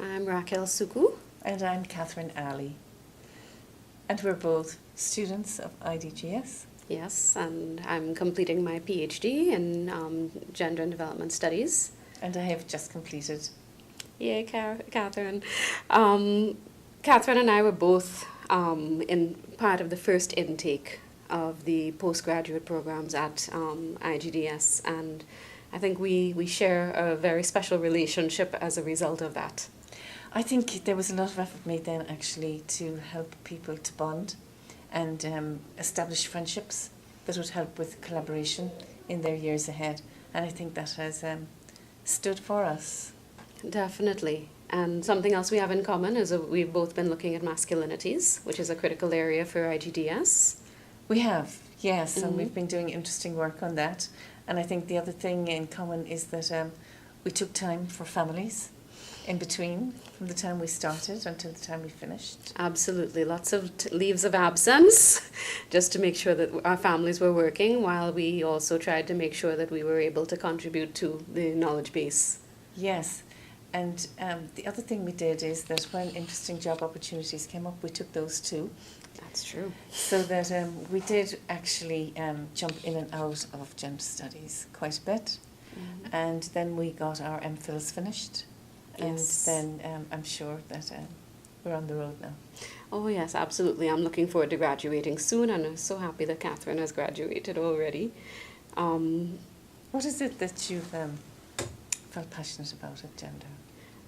I'm Raquel Sukhu. And I'm Catherine Alley. And we're both students of IGDS. Yes, and I'm completing my PhD in Gender and Development Studies. And I have just completed. Yay, Catherine. Catherine and I were both in part of the first intake of the postgraduate programs at IGDS, and I think we share a very special relationship as a result of that. I think there was a lot of effort made then actually to help people to bond and establish friendships that would help with collaboration in their years ahead. And I think that has stood for us. Definitely. And something else we have in common is that we've both been looking at masculinities, which is a critical area for IGDS. We have, yes, and we've been doing interesting work on that. And I think the other thing in common is that we took time for families in between, from the time we started until the time we finished. Absolutely. Lots of leaves of absence, just to make sure that our families were working, while we also tried to make sure that we were able to contribute to the knowledge base. Yes. And the other thing we did is that when interesting job opportunities came up, we took those too. That's true. So that we did actually jump in and out of gender studies quite a bit. Mm-hmm. And then we got our MPhils finished. Yes. And then I'm sure that we're on the road now. Oh yes, absolutely. I'm looking forward to graduating soon, and I'm so happy that Catherine has graduated already. What is it that you've felt passionate about at gender?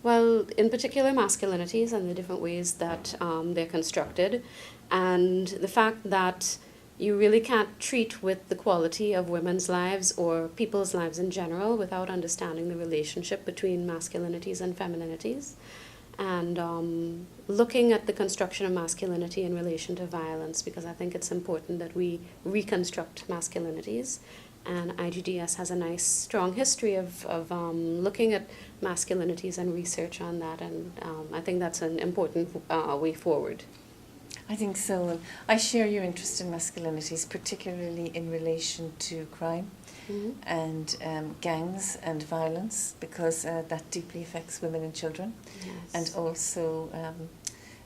Well, in particular, masculinities and the different ways that they're constructed, and the fact that you really can't treat with the quality of women's lives or people's lives in general without understanding the relationship between masculinities and femininities, and looking at the construction of masculinity in relation to violence, because I think it's important that we reconstruct masculinities. And IGDS has a nice, strong history of looking at masculinities and research on that, and I think that's an important way forward. I think so. And I share your interest in masculinities, particularly in relation to crime and gangs and violence, because that deeply affects women and children. Yes. And also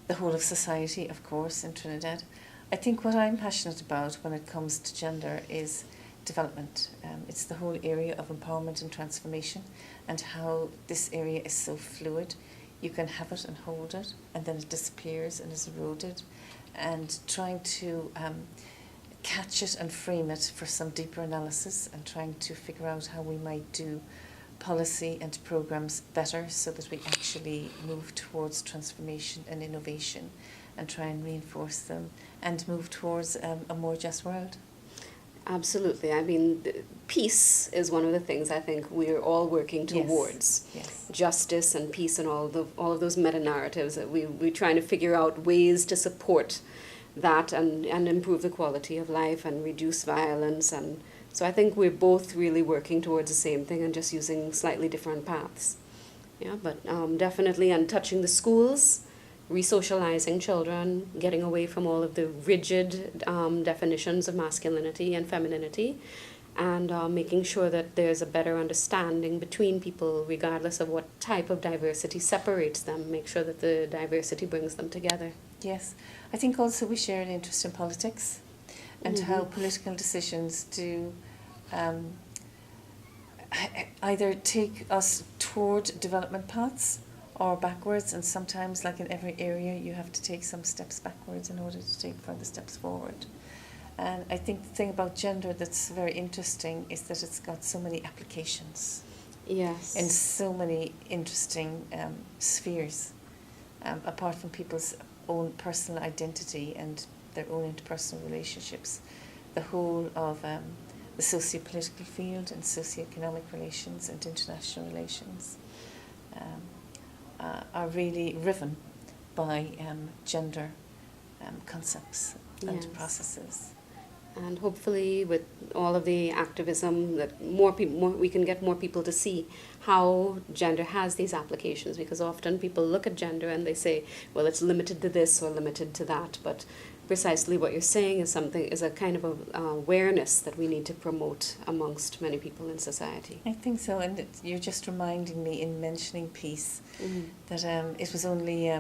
the whole of society, of course, in Trinidad. I think what I'm passionate about when it comes to gender is development. It's the whole area of empowerment and transformation, and how this area is so fluid. You can have it and hold it, and then it disappears and is eroded, and trying to catch it and frame it for some deeper analysis, and trying to figure out how we might do policy and programs better so that we actually move towards transformation and innovation and try and reinforce them and move towards a more just world. Absolutely. I mean, peace is one of the things I think we're all working towards. Yes. Justice and peace and all of those meta-narratives that we're trying to figure out ways to support that and improve the quality of life and reduce violence. And so I think we're both really working towards the same thing and just using slightly different paths. Yeah, but definitely, and touching the schools, resocializing children, getting away from all of the rigid definitions of masculinity and femininity, and making sure that there's a better understanding between people regardless of what type of diversity separates them, make sure that the diversity brings them together. Yes. I think also we share an interest in politics and how political decisions do either take us toward development paths or backwards, and sometimes, like in every area, you have to take some steps backwards in order to take further steps forward. And I think the thing about gender that's very interesting is that it's got so many applications. Yes. In so many interesting spheres, apart from people's own personal identity and their own interpersonal relationships. The whole of the socio-political field and socio-economic relations and international relations are really riven by gender concepts and processes. And hopefully, with all of the activism, that we can get more people to see how gender has these applications. Because often people look at gender and they say, well, it's limited to this or limited to that. But precisely what you're saying is a kind of awareness that we need to promote amongst many people in society. I think so, and you're just reminding me in mentioning peace that it was only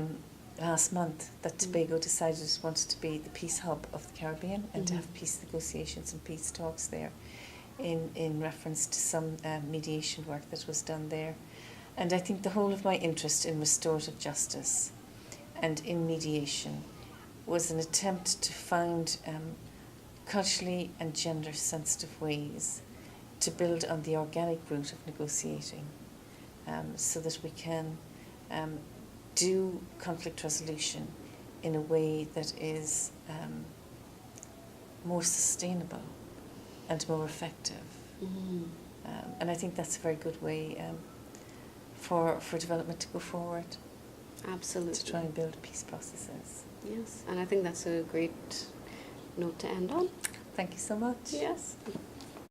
last month that Tobago decided it wanted to be the peace hub of the Caribbean and to have peace negotiations and peace talks there in reference to some mediation work that was done there. And I think the whole of my interest in restorative justice and in mediation was an attempt to find culturally and gender sensitive ways to build on the organic route of negotiating so that we can do conflict resolution in a way that is more sustainable and more effective. And I think that's a very good way for development to go forward. Absolutely. To try and build peace processes. Yes, and I think that's a great note to end on. Thank you so much. Yes.